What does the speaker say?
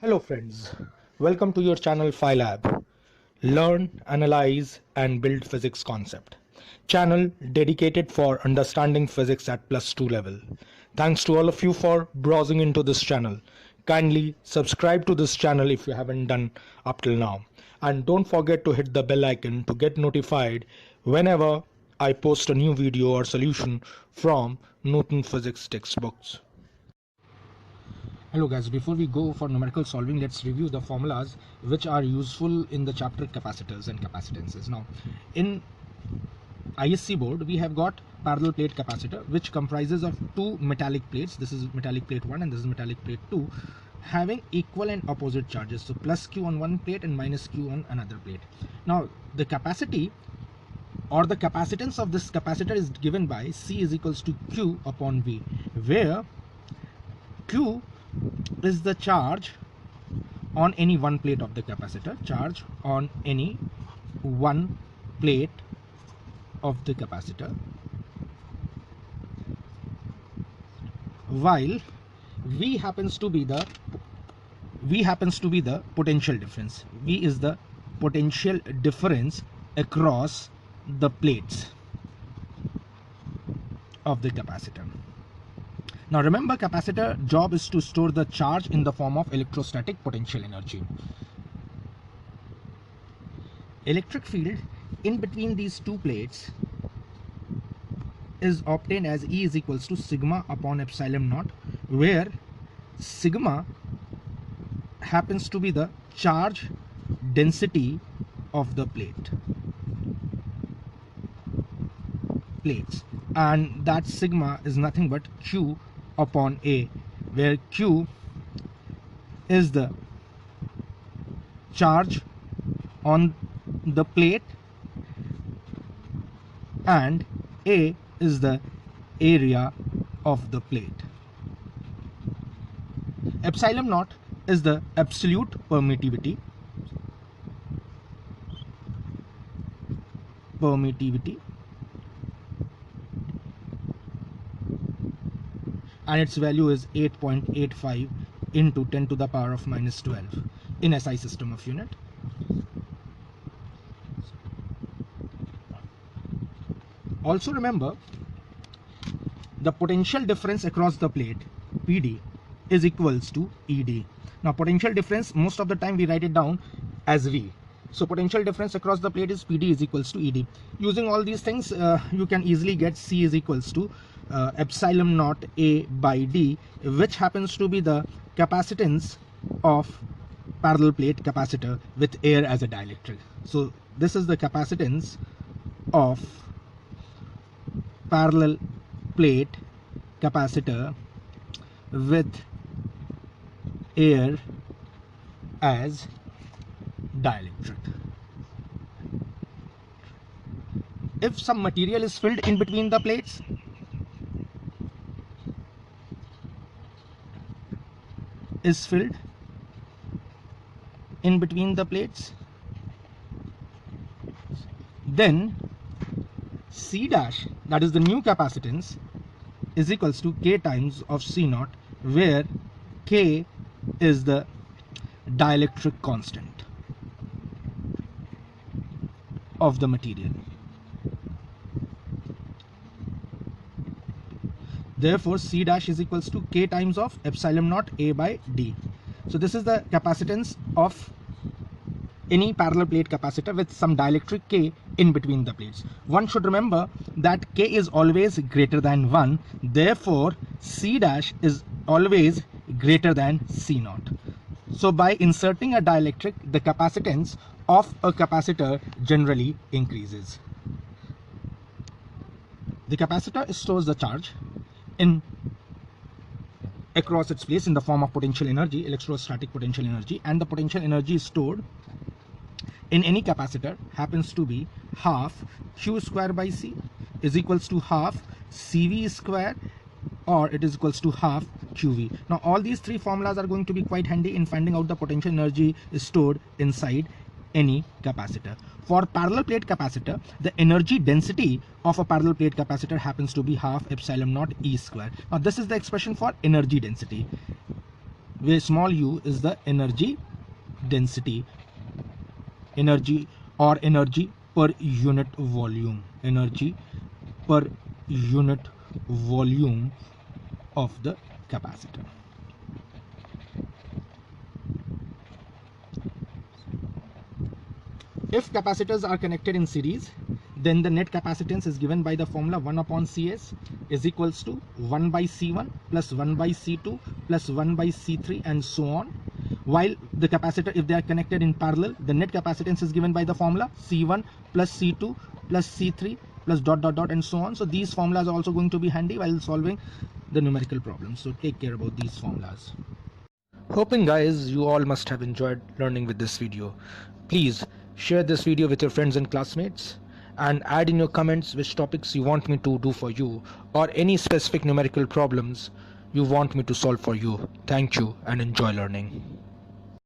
Hello friends, welcome to your channel Phy-LAB. Learn, analyze and build physics concept. Channel dedicated for understanding physics at +2 level. Thanks to all of you for browsing into this channel. Kindly subscribe to this channel if you haven't done up till now. And don't forget to hit the bell icon to get notified whenever I post a new video or solution from Newton Physics textbooks. Hello guys, before we go for numerical solving, let's review the formulas which are useful in the chapter capacitors and capacitances. Now, in ISC board, we have got parallel plate capacitor which comprises of two metallic plates. This is metallic plate 1 and this is metallic plate 2, having equal and opposite charges. So plus Q on one plate and minus Q on another plate. Now, the capacity or the capacitance of this capacitor is given by C is equals to Q upon V, where Q is the charge on any one plate of the capacitor, charge on any one plate of the capacitor, while V happens to be the potential difference. V is the potential difference across the plates of the capacitor. Now remember, capacitor job is to store the charge in the form of electrostatic potential energy. Electric field in between these two plates is obtained as E is equals to sigma upon epsilon naught, where sigma happens to be the charge density of the plates, and that sigma is nothing but Q upon A, where Q is the charge on the plate and A is the area of the plate. Epsilon naught is the absolute permittivity, and its value is 8.85 into 10 to the power of minus 12 in SI system of unit. Also remember, the potential difference across the plate, PD, is equals to ED. Now potential difference, most of the time we write it down as V. So potential difference across the plate is PD is equals to ED. Using all these things, you can easily get C is equals to epsilon naught A by D, which happens to be the capacitance of parallel plate capacitor with air as a dielectric. So this is the capacitance of parallel plate capacitor with air as dielectric. If some material is filled in between the plates, then C dash, that is the new capacitance, is equals to K times of C naught, where K is the dielectric constant of the material. Therefore, C dash is equals to K times of epsilon naught A by D. So this is the capacitance of any parallel plate capacitor with some dielectric K in between the plates. One should remember that K is always greater than 1. Therefore, C dash is always greater than C naught. So by inserting a dielectric, the capacitance of a capacitor generally increases. The capacitor stores the charge across its place in the form of potential energy, electrostatic potential energy, and the potential energy stored in any capacitor happens to be half Q square by C is equals to half CV square, or it is equals to half QV. Now all these three formulas are going to be quite handy in finding out the potential energy stored inside any capacitor. For parallel plate capacitor, the energy density of a parallel plate capacitor happens to be half epsilon naught E square. Now this is the expression for energy density. where small u is the energy density, energy per unit volume, energy per unit volume of the capacitor. If capacitors are connected in series, then the net capacitance is given by the formula 1 upon Cs is equals to 1 by C1 plus 1 by C2 plus 1 by C3 and so on. While the capacitor, if they are connected in parallel, the net capacitance is given by the formula C1 plus C2 plus C3 plus dot dot dot and so on. So these formulas are also going to be handy while solving the numerical problems. So take care about these formulas. Hoping guys you all must have enjoyed learning with this video. Please share this video with your friends and classmates and add in your comments which topics you want me to do for you or any specific numerical problems you want me to solve for you. Thank you and enjoy learning.